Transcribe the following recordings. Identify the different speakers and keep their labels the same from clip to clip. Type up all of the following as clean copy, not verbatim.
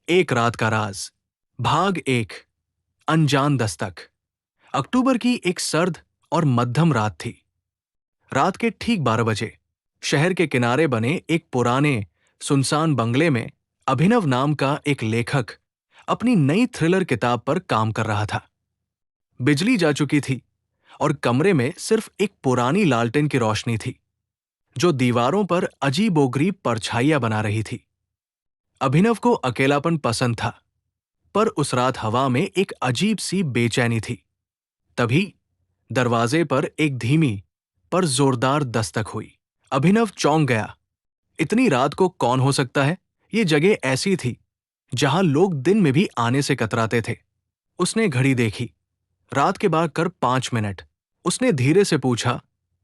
Speaker 1: एक रात का राज, भाग एक, अनजान दस्तक। अक्टूबर की एक सर्द और मध्यम रात थी। रात के ठीक 12 बजे शहर के किनारे बने एक पुराने सुनसान बंगले में अभिनव नाम का एक लेखक अपनी नई थ्रिलर किताब पर काम कर रहा था। बिजली जा चुकी थी और कमरे में सिर्फ एक पुरानी लालटेन की रोशनी थी, जो दीवारों पर अजीबोगरीब परछाइयां बना रही थी। अभिनव को अकेलापन पसंद था, पर उस रात हवा में एक अजीब सी बेचैनी थी। तभी दरवाजे पर एक धीमी पर जोरदार दस्तक हुई। अभिनव चौंक गया। इतनी रात को कौन हो सकता है? ये जगह ऐसी थी जहां लोग दिन में भी आने से कतराते थे। उसने घड़ी देखी। रात के 5:05। उसने धीरे से पूछा,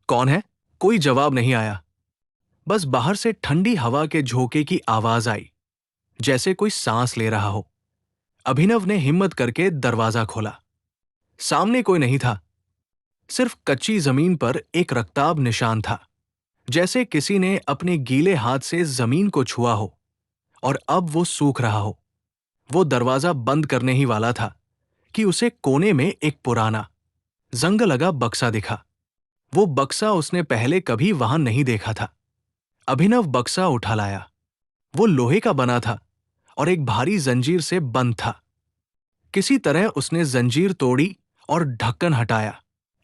Speaker 1: कौन है? कोई जवाब नहीं आया। बस बाहर से ठंडी हवा के झोंके की आवाज आई, जैसे कोई सांस ले रहा हो। अभिनव ने हिम्मत करके दरवाजा खोला। सामने कोई नहीं था। सिर्फ कच्ची जमीन पर एक रक्ताब निशान था, जैसे किसी ने अपने गीले हाथ से जमीन को छुआ हो और अब वो सूख रहा हो। वो दरवाजा बंद करने ही वाला था कि उसे कोने में एक पुराना, जंग लगा बक्सा दिखा। वो बक्सा उसने पहले कभी वहां नहीं देखा था। अभिनव बक्सा उठा लाया। वो लोहे का बना था और एक भारी जंजीर से बंद था। किसी तरह उसने जंजीर तोड़ी और ढक्कन हटाया।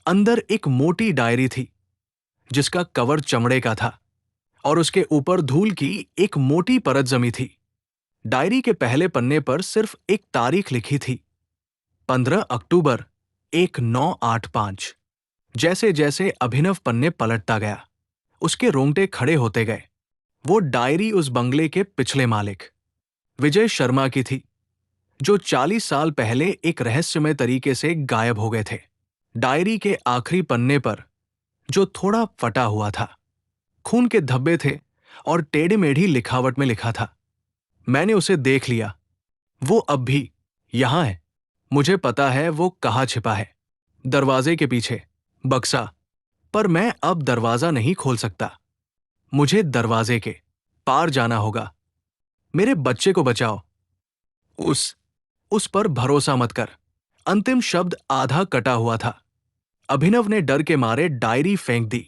Speaker 1: अंदर एक मोटी डायरी थी, जिसका कवर चमड़े का था और उसके ऊपर धूल की एक मोटी परत जमी थी। डायरी के पहले पन्ने पर सिर्फ एक तारीख लिखी थी, 15 अक्टूबर 1985। जैसे जैसे अभिनव पन्ने पलटता गया, उसके रोंगटे खड़े होते गए। वो डायरी उस बंगले के पिछले मालिक विजय शर्मा की थी, जो 40 साल पहले एक रहस्यमय तरीके से गायब हो गए थे। डायरी के आखिरी पन्ने पर, जो थोड़ा फटा हुआ था, खून के धब्बे थे और टेढ़ी मेढ़ी लिखावट में लिखा था, मैंने उसे देख लिया। वो अब भी यहां है। मुझे पता है वो कहाँ छिपा है। दरवाजे के पीछे बक्सा। पर मैं अब दरवाजा नहीं खोल सकता। मुझे दरवाजे के पार जाना होगा। मेरे बच्चे को बचाओ। उस पर भरोसा मत कर। अंतिम शब्द आधा कटा हुआ था। अभिनव ने डर के मारे डायरी फेंक दी।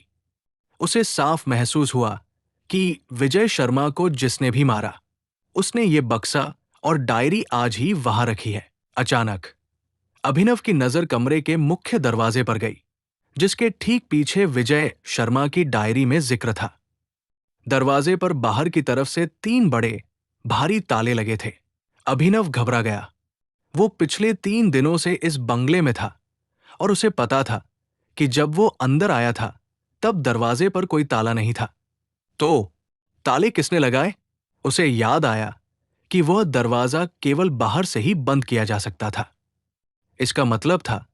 Speaker 1: उसे साफ महसूस हुआ कि विजय शर्मा को जिसने भी मारा, उसने ये बक्सा और डायरी आज ही वहां रखी है। अचानक अभिनव की नजर कमरे के मुख्य दरवाजे पर गई, जिसके ठीक पीछे विजय शर्मा की डायरी में जिक्र था। दरवाजे पर बाहर की तरफ से 3 बड़े भारी ताले लगे थे। अभिनव घबरा गया। वो पिछले 3 दिनों से इस बंगले में था और उसे पता था कि जब वो अंदर आया था तब दरवाजे पर कोई ताला नहीं था। तो ताले किसने लगाए? उसे याद आया कि वह दरवाजा केवल बाहर से ही बंद किया जा सकता था। इसका मतलब था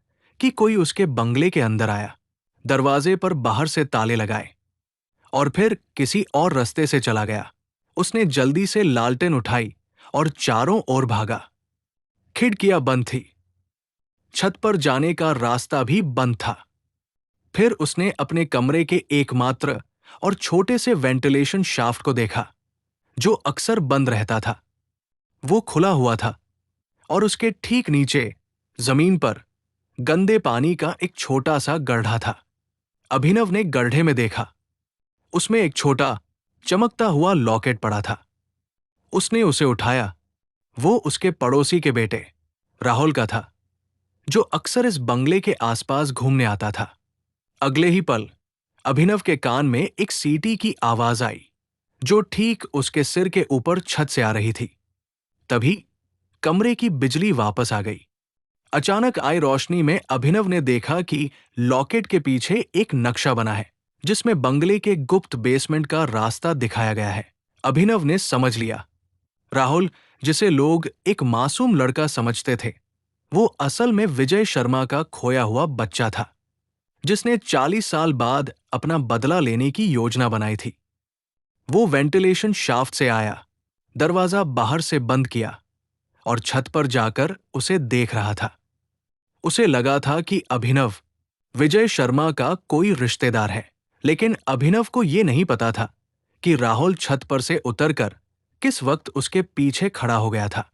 Speaker 1: कि कोई उसके बंगले के अंदर आया, दरवाजे पर बाहर से ताले लगाए और फिर किसी और रास्ते से चला गया। उसने जल्दी से लालटेन उठाई और चारों ओर भागा। खिड़कियां बंद थी। छत पर जाने का रास्ता भी बंद था। फिर उसने अपने कमरे के एकमात्र और छोटे से वेंटिलेशन शाफ्ट को देखा, जो अक्सर बंद रहता था। वो खुला हुआ था और उसके ठीक नीचे जमीन पर गंदे पानी का एक छोटा सा गड्ढा था। अभिनव ने गड्ढे में देखा। उसमें एक छोटा चमकता हुआ लॉकेट पड़ा था। उसने उसे उठाया। वो उसके पड़ोसी के बेटे राहुल का था, जो अक्सर इस बंगले के आसपास घूमने आता था। अगले ही पल अभिनव के कान में एक सीटी की आवाज आई, जो ठीक उसके सिर के ऊपर छत से आ रही थी। तभी कमरे की बिजली वापस आ गई। अचानक आई रोशनी में अभिनव ने देखा कि लॉकेट के पीछे एक नक्शा बना है, जिसमें बंगले के गुप्त बेसमेंट का रास्ता दिखाया गया है। अभिनव ने समझ लिया। राहुल, जिसे लोग एक मासूम लड़का समझते थे, वो असल में विजय शर्मा का खोया हुआ बच्चा था, जिसने 40 साल बाद अपना बदला लेने की योजना बनाई थी। वो वेंटिलेशन शाफ्ट से आया, दरवाजा बाहर से बंद किया और छत पर जाकर उसे देख रहा था। उसे लगा था कि अभिनव विजय शर्मा का कोई रिश्तेदार है, लेकिन अभिनव को यह नहीं पता था कि राहुल छत पर से उतरकर किस वक्त उसके पीछे खड़ा हो गया था।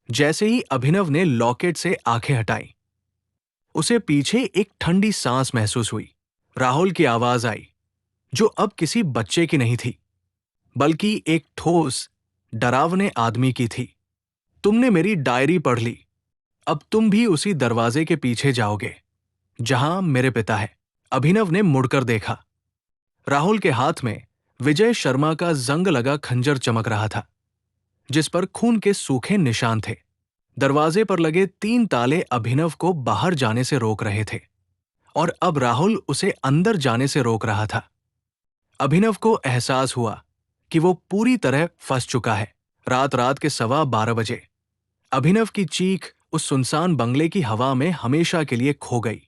Speaker 1: जैसे ही अभिनव ने लॉकेट से आंखें हटाई, उसे पीछे एक ठंडी सांस महसूस हुई। राहुल की आवाज आई, जो अब किसी बच्चे की नहीं थी, बल्कि एक ठोस, डरावने आदमी की थी। तुमने मेरी डायरी पढ़ ली। अब तुम भी उसी दरवाजे के पीछे जाओगे जहां मेरे पिता है। अभिनव ने मुड़कर देखा। राहुल के हाथ में विजय शर्मा का जंग लगा खंजर चमक रहा था, जिस पर खून के सूखे निशान थे। दरवाजे पर लगे 3 ताले अभिनव को बाहर जाने से रोक रहे थे, और अब राहुल उसे अंदर जाने से रोक रहा था। अभिनव को एहसास हुआ कि वो पूरी तरह फंस चुका है। रात के 12:15 बजे अभिनव की चीख उस सुनसान बंगले की हवा में हमेशा के लिए खो गई।